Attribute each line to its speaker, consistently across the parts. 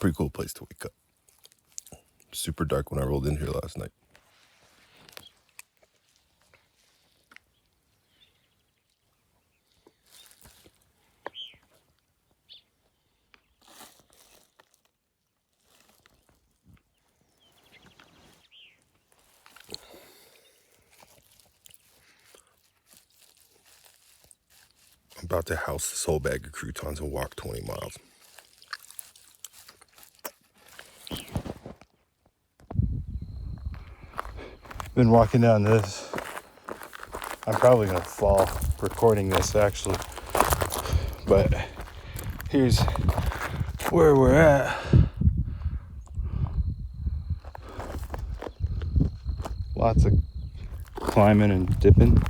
Speaker 1: Pretty cool place to wake up. Super dark when I rolled in here last night. I'm about to house this whole bag of croutons and walk 20 miles. Been walking down this. I'm probably gonna fall recording this actually, but here's where we're at. Lots of climbing and dipping.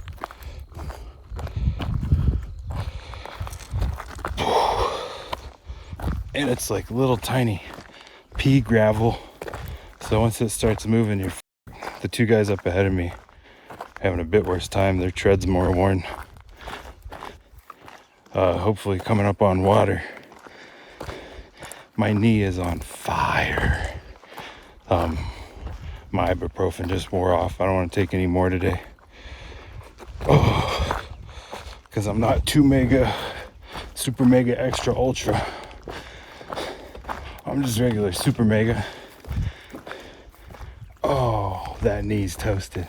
Speaker 1: And it's like little tiny pea gravel. So once it starts moving, you're the two guys up ahead of me having a bit worse time. Their tread's more worn. Hopefully coming up on water. My knee is on fire. My ibuprofen just wore off. I don't want to take any more today. Oh, because I'm not too mega, super mega, extra ultra. I'm just regular super mega. Oh, that knee's toasted.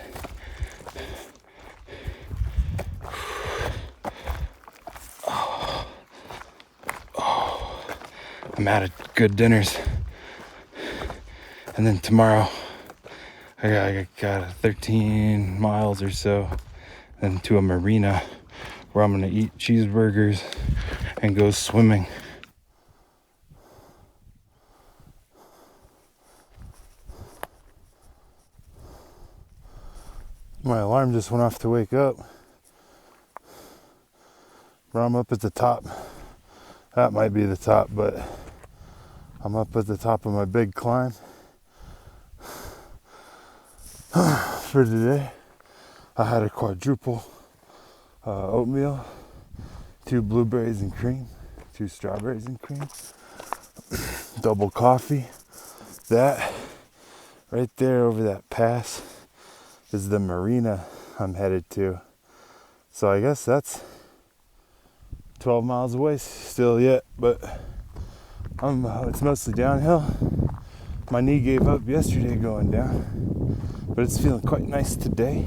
Speaker 1: I'm out of good dinners. And then tomorrow, I got 13 miles or so, then to a marina where I'm gonna eat cheeseburgers and go swimming. My alarm just went off to wake up. But I'm up at the top. That might be the top, but I'm up at the top of my big climb for today. I had a quadruple oatmeal, 2 blueberries and cream, 2 strawberries and cream, double coffee. That right there over that pass is the marina I'm headed to. So I guess that's 12 miles away still yet, but it's mostly downhill. My knee gave up yesterday going down, but it's feeling quite nice today.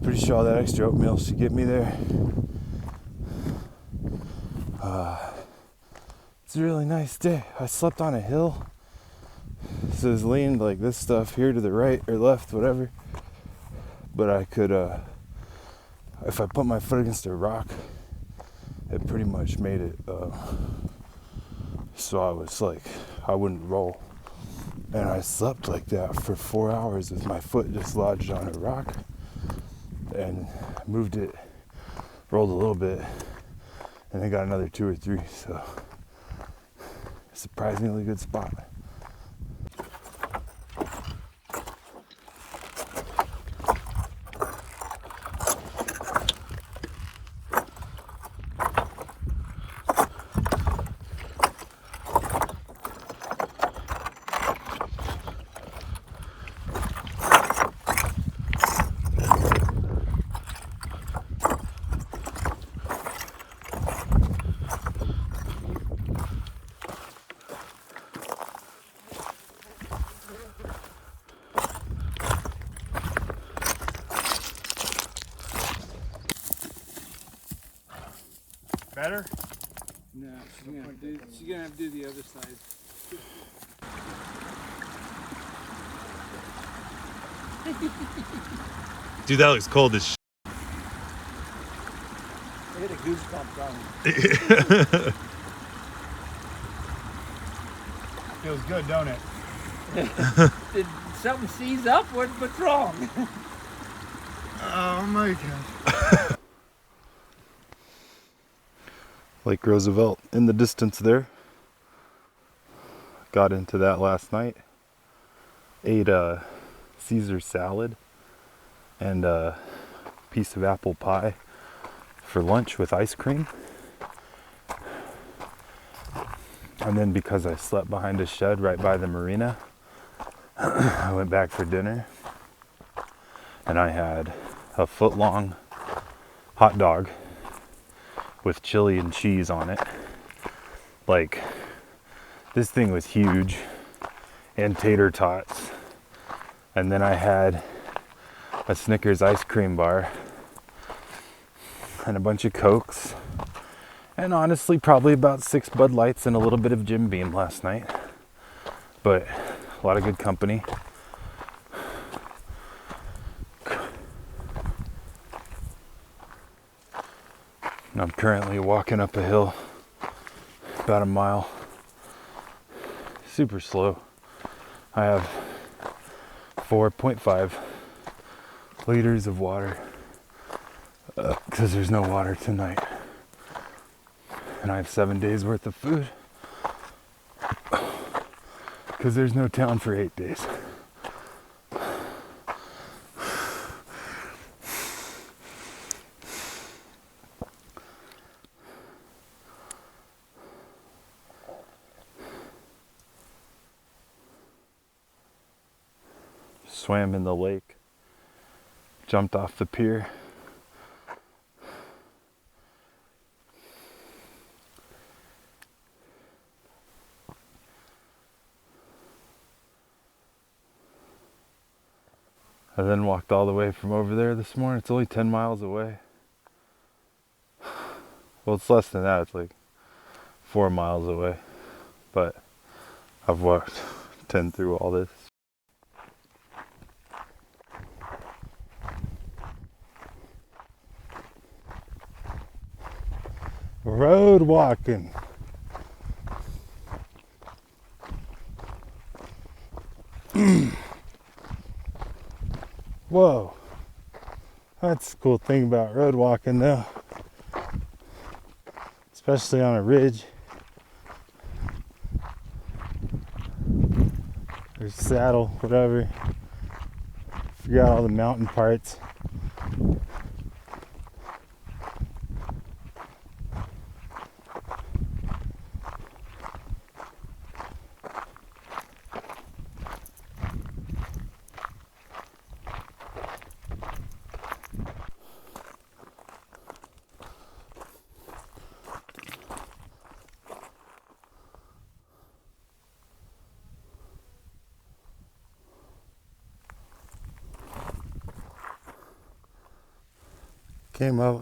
Speaker 1: Pretty sure all that extra oatmeal should get me there. It's a really nice day. I slept on a hill, so it's leaned like this stuff here to the right or left, whatever. But I could, if I put my foot against a rock, it pretty much made it so I was like, I wouldn't roll. And I slept like that for 4 hours with my foot just lodged on a rock, and moved it, rolled a little bit, and then got another 2 or 3. So surprisingly good spot. Better?
Speaker 2: No, she's gonna have to do the other side.
Speaker 1: Dude, that looks cold as shit.
Speaker 2: I hit a goosebump on me.
Speaker 1: Feels good, don't it?
Speaker 2: Did something seize up? What's wrong?
Speaker 1: Oh my god. Lake Roosevelt in the distance there. Got into that last night. Ate a Caesar salad and a piece of apple pie for lunch with ice cream. And then because I slept behind a shed right by the marina, I went back for dinner. And I had a foot-long hot dog with chili and cheese on it. Like, this thing was huge. And tater tots. And then I had a Snickers ice cream bar and a bunch of Cokes, and honestly probably about 6 Bud Lights and a little bit of Jim Beam last night, but a lot of good company. And I'm currently walking up a hill about a mile, super slow. I have 4.5 liters of water because there's no water tonight, and I have 7 days worth of food because there's no town for 8 days. Swam in the lake, jumped off the pier. I then walked all the way from over there this morning. It's only 10 miles away. Well, it's less than that. It's like 4 miles away. But I've walked 10 through all this. Road walking. Whoa. That's the cool thing about road walking though. Especially on a ridge. Or saddle, whatever. Forgot all the mountain parts.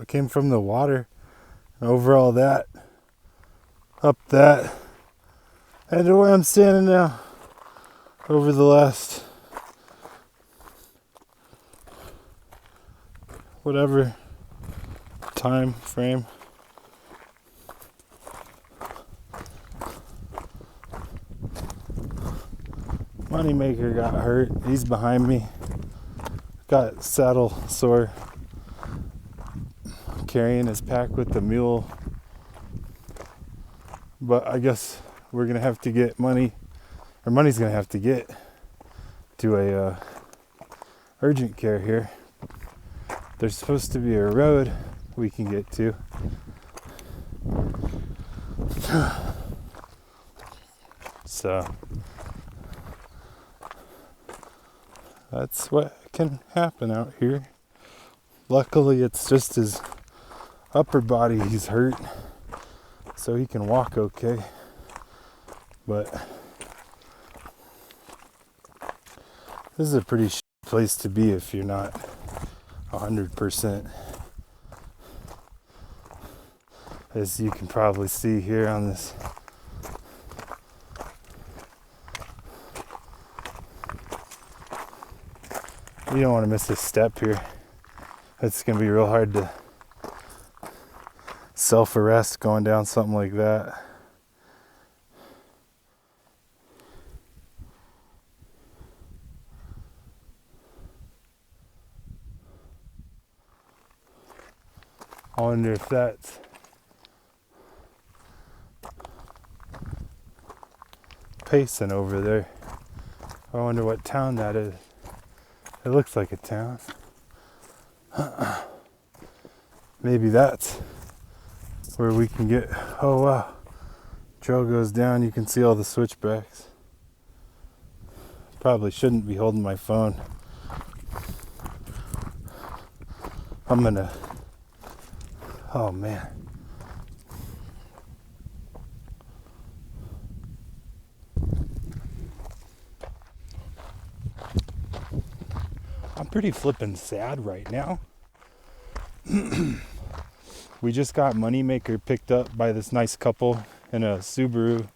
Speaker 1: Came from the water, and over all that, up that, and to where I'm standing now, over the last, whatever time frame. Moneymaker got hurt, he's behind me, got saddle sore. Carrying his pack with the mule, but I guess we're gonna have to get money's gonna have to get to a urgent care here. There's supposed to be a road we can get to. So that's what can happen out here. Luckily it's just his upper body he's hurt, so he can walk okay. But this is a pretty place to be if you're not 100%. As you can probably see here on this. You don't want to miss a step here. It's going to be real hard to self-arrest going down something like that. I wonder if that's Payson over there. I wonder what town that is. It looks like a town. Maybe that's where we can get, oh wow, Trail goes down, you can see all the switchbacks. Probably shouldn't be holding my phone. Oh man. I'm pretty flippin' sad right now. We just got Moneymaker picked up by this nice couple in a Subaru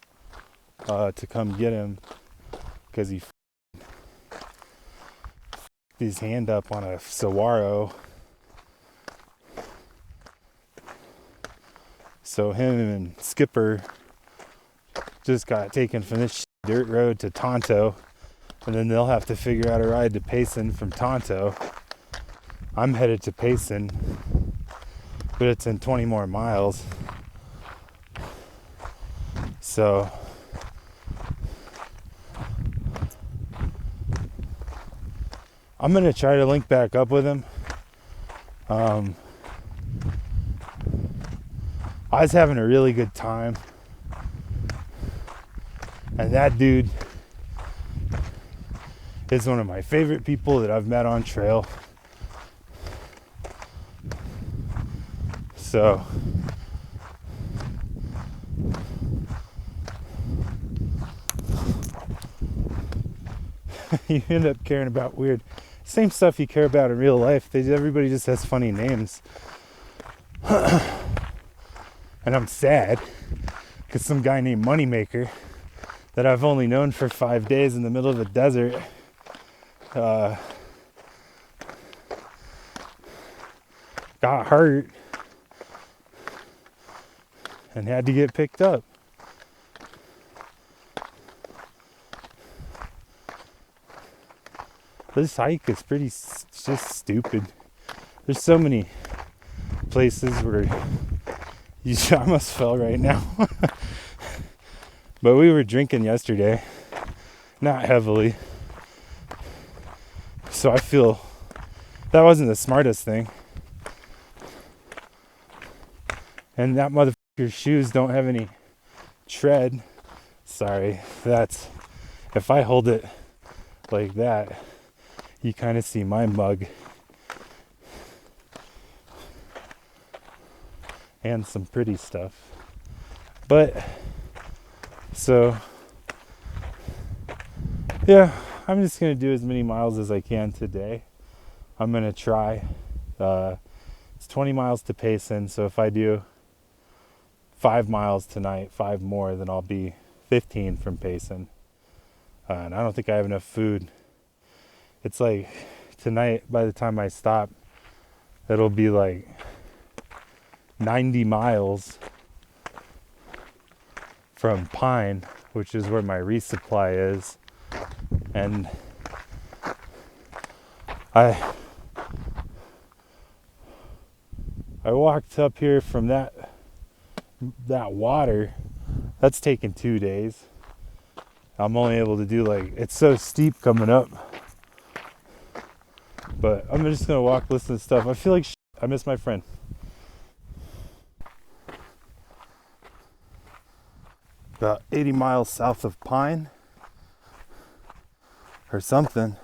Speaker 1: to come get him because he his hand up on a Saguaro. So him and Skipper just got taken from this dirt road to Tonto, and then they'll have to figure out a ride to Payson from Tonto. I'm headed to Payson, but it's in 20 more miles. So I'm gonna try to link back up with him. I was having a really good time, and that dude is one of my favorite people that I've met on trail. So you end up caring about weird, same stuff you care about in real life. Everybody just has funny names. And I'm sad because some guy named Moneymaker that I've only known for 5 days in the middle of the desert got hurt and had to get picked up. This hike is just stupid. There's so many places where I almost fell right now. But we were drinking yesterday, not heavily. So I feel that wasn't the smartest thing. And that motherfucker's shoes don't have any tread. Sorry, if I hold it like that, you kind of see my mug. And some pretty stuff. But so yeah, I'm just gonna do as many miles as I can today. I'm gonna try. It's 20 miles to Payson, so if I do 5 miles tonight, 5 more, then I'll be 15 from Payson. And I don't think I have enough food. It's like tonight, by the time I stop, it'll be like 90 miles from Pine, which is where my resupply is. And I walked up here from that water. That's taken 2 days. I'm only able to do it's so steep coming up. But I'm just gonna walk, listen to stuff. I feel like I miss my friend. About 80 miles south of Pine or something.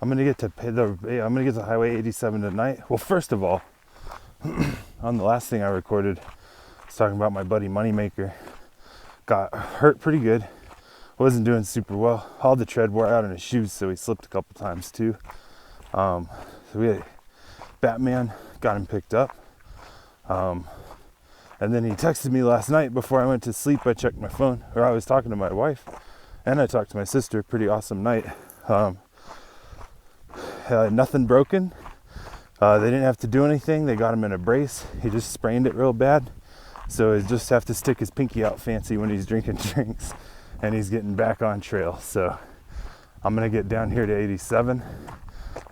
Speaker 1: I'm gonna get to Highway 87 tonight. Well, first of all, on the last thing I recorded, I was talking about my buddy Moneymaker. Got hurt pretty good. Wasn't doing super well. All the tread wore out in his shoes, so he slipped a couple times too. So we had Batman, got him picked up. And then he texted me last night before I went to sleep. I checked my phone, or I was talking to my wife, and I talked to my sister. Pretty awesome night. Nothing broken. They didn't have to do anything. They got him in a brace. He just sprained it real bad. So he just have to stick his pinky out fancy when he's drinking drinks, and he's getting back on trail. So I'm gonna get down here to 87.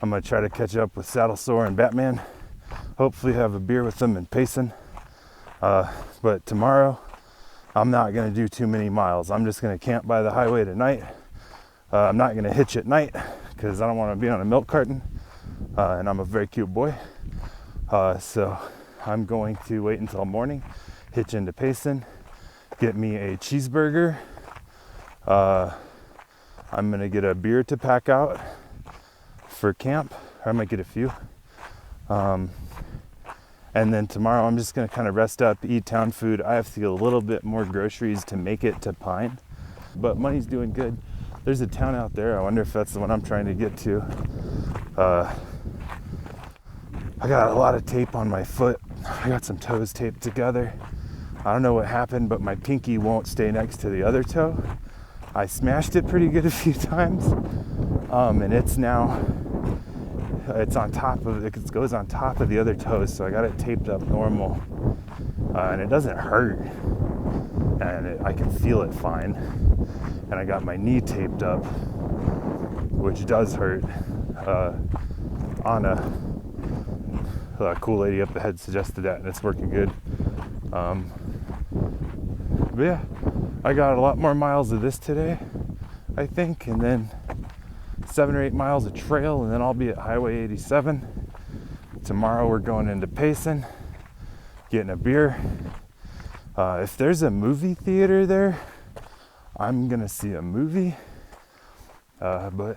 Speaker 1: I'm gonna try to catch up with Saddle Sore and Batman. Hopefully have a beer with them in Payson. But tomorrow, I'm not going to do too many miles. I'm just going to camp by the highway tonight. I'm not going to hitch at night because I don't want to be on a milk carton. And I'm a very cute boy. So I'm going to wait until morning, hitch into Payson, get me a cheeseburger. I'm gonna get a beer to pack out for camp. Or I might get a few. And then tomorrow I'm just gonna kind of rest up, eat town food. I have to get a little bit more groceries to make it to Pine, but money's doing good. There's a town out there. I wonder if that's the one I'm trying to get to. I got a lot of tape on my foot. I got some toes taped together. I don't know what happened, but my pinky won't stay next to the other toe. I smashed it pretty good a few times, and it's on top of it. It goes on top of the other toes, so I got it taped up normal, and it doesn't hurt, and I can feel it fine. And I got my knee taped up, which does hurt. Anna, a cool lady up ahead, suggested that, and it's working good. But yeah, I got a lot more miles of this today, I think, and then 7 or 8 miles of trail, and then I'll be at Highway 87. Tomorrow we're going into Payson, getting a beer. If there's a movie theater there, I'm gonna see a movie. But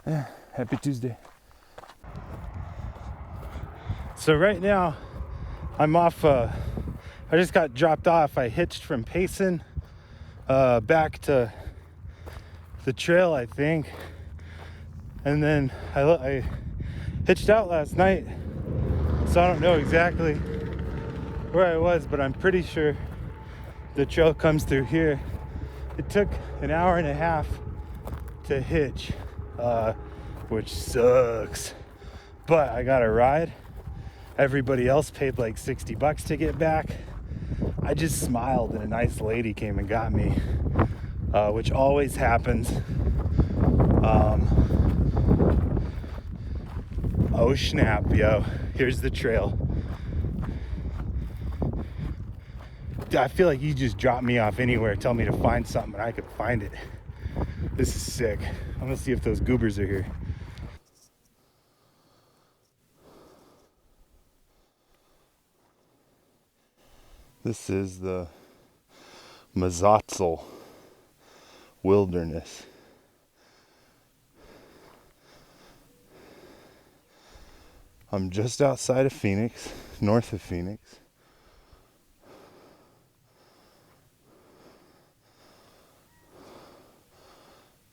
Speaker 1: yeah, happy Tuesday. So right now I'm off, I just got dropped off. I hitched from Payson back to the trail, I think. And then I hitched out last night, so I don't know exactly where I was, but I'm pretty sure the trail comes through here. It took an hour and a half to hitch, which sucks, but I got a ride. Everybody else paid like $60 to get back. I just smiled and a nice lady came and got me, which always happens. Oh snap, yo, here's the trail. I feel like you just dropped me off anywhere, tell me to find something and I could find it. This is sick. I'm gonna see if those goobers are here. This is the Mazatzal Wilderness. I'm just outside of Phoenix, north of Phoenix.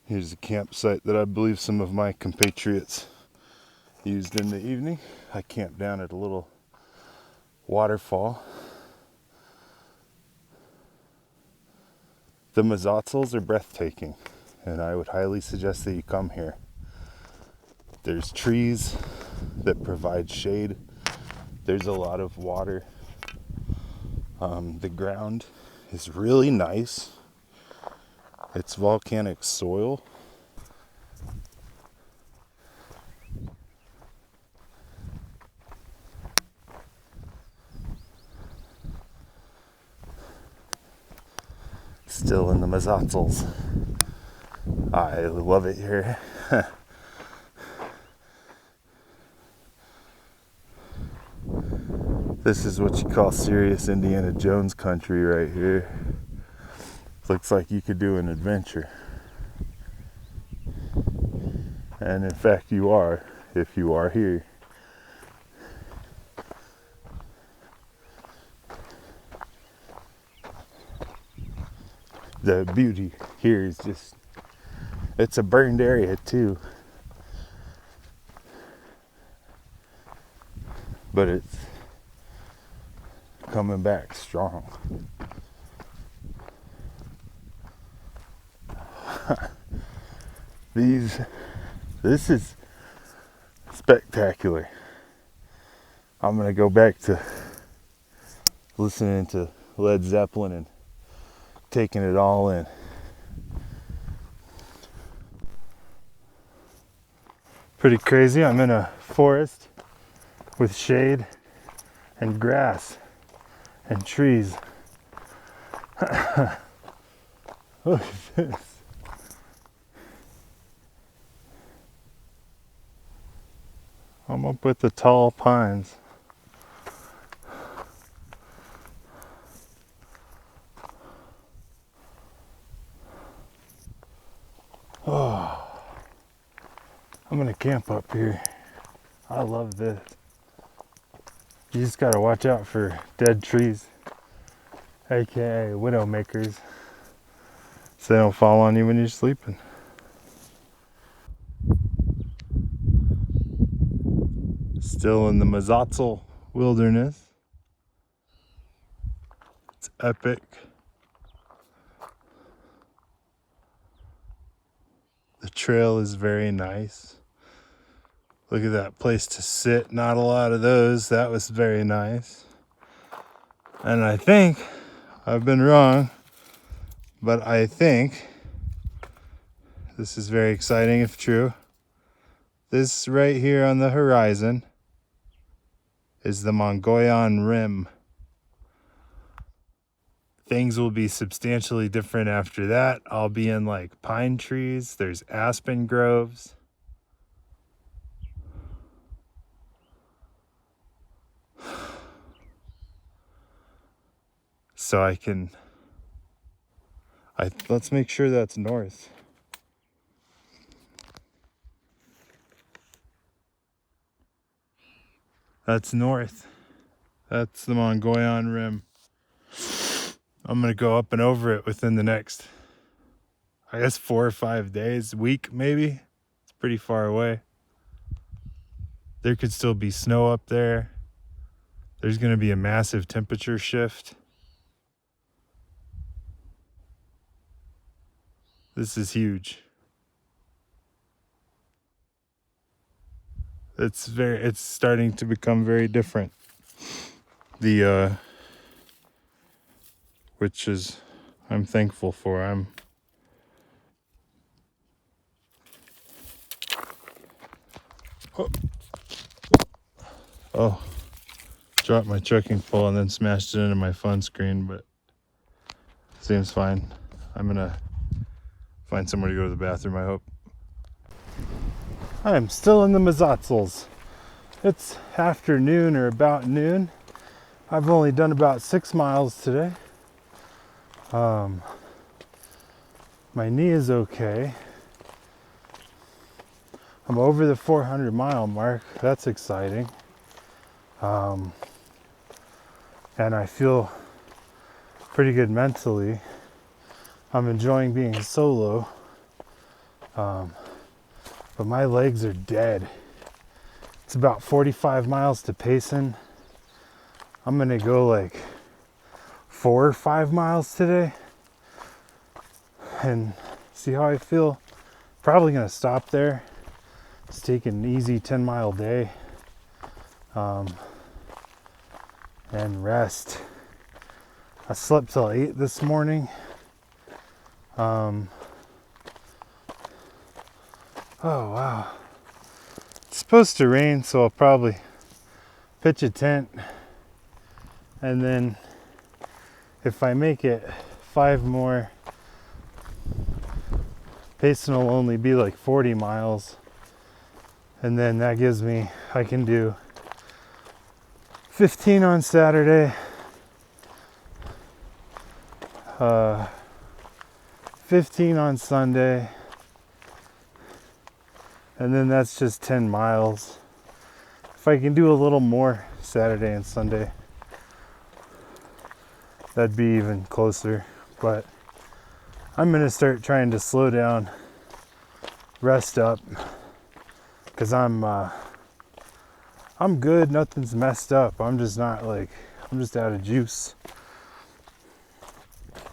Speaker 1: Here's a campsite that I believe some of my compatriots used in the evening. I camped down at a little waterfall. The Mazatzals are breathtaking, and I would highly suggest that you come here. There's trees that provide shade. There's a lot of water. The ground is really nice. It's volcanic soil. Still in the Mazatzals. I love it here. This is what you call serious Indiana Jones country right here. Looks like you could do an adventure. And in fact you are, if you are here. The beauty here is just, it's a burned area too. But it's coming back strong. This is spectacular. I'm gonna go back to listening to Led Zeppelin and taking it all in. Pretty crazy. I'm in a forest with shade and grass and trees. Look at this. I'm up with the tall pines. I'm gonna camp up here. I love this. You just gotta watch out for dead trees, aka widow makers, so they don't fall on you when you're sleeping. Still in the Mazatzal Wilderness. It's epic. The trail is very nice. Look at that place to sit. Not a lot of those. That was very nice. And I think, I've been wrong, but I think this is very exciting if true. This right here on the horizon is the Mongolian Rim. Things will be substantially different after that. I'll be in like pine trees. There's aspen groves. So let's make sure that's north. That's north. That's the Mongolian Rim. I'm gonna go up and over it within the next, I guess, 4 or 5 days, week maybe. It's pretty far away. There could still be snow up there. There's gonna be a massive temperature shift. This is huge. It's starting to become very different. Which is, I'm thankful for. Oh, dropped my trekking pole and then smashed it into my phone screen, but seems fine. I'm gonna find somewhere to go to the bathroom, I hope. I'm still in the Mazatzals. It's afternoon or about noon. I've only done about 6 miles today. My knee is okay. I'm over the 400 mile mark. That's exciting. And I feel pretty good mentally. I'm enjoying being solo. But my legs are dead. It's about 45 miles to Payson. I'm gonna go like 4 or 5 miles today and see how I feel. Probably gonna stop there. Just take an easy 10-mile day and rest. I slept till 8 this morning. Oh wow. It's supposed to rain, so I'll probably pitch a tent, and then if I make it 5 more, Payson will only be like 40 miles, and then that gives me, I can do 15 on Saturday, 15 on Sunday, and then that's just 10 miles. If I can do a little more Saturday and Sunday, that'd be even closer. But I'm gonna start trying to slow down, rest up, because I'm good, nothing's messed up. I'm just out of juice.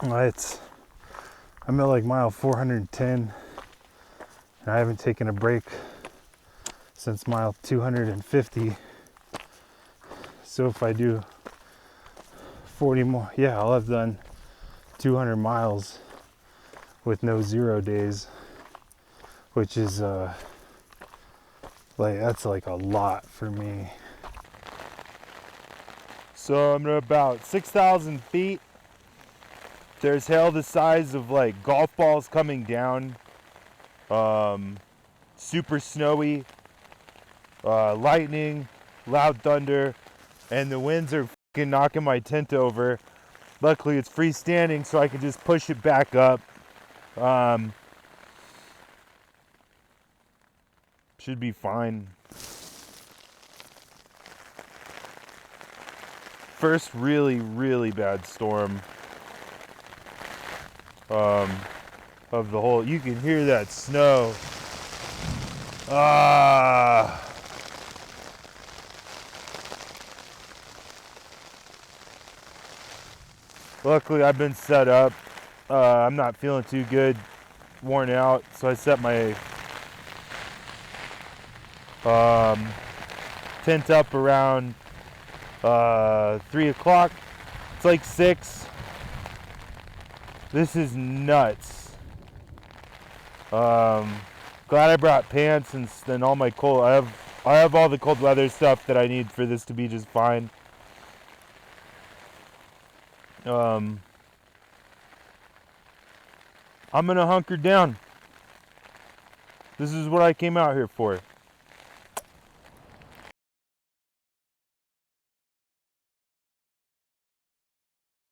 Speaker 1: I'm at like mile 410. And I haven't taken a break since mile 250. So if I do 40 more, yeah, I'll have done 200 miles with no 0 days, which is that's like a lot for me. So I'm at about 6,000 feet. There's hail the size of like golf balls coming down. Super snowy, lightning, loud thunder, and the winds are fucking knocking my tent over. Luckily it's freestanding, so I can just push it back up. Should be fine. First really, really bad storm of the whole. You can hear that snow. Luckily, I've been set up. I'm not feeling too good, worn out, so I set my tent up around 3 o'clock. It's like 6. This is nuts. Glad I brought pants and all my cold. I have all the cold weather stuff that I need for this to be just fine. I'm gonna hunker down. This is what I came out here for.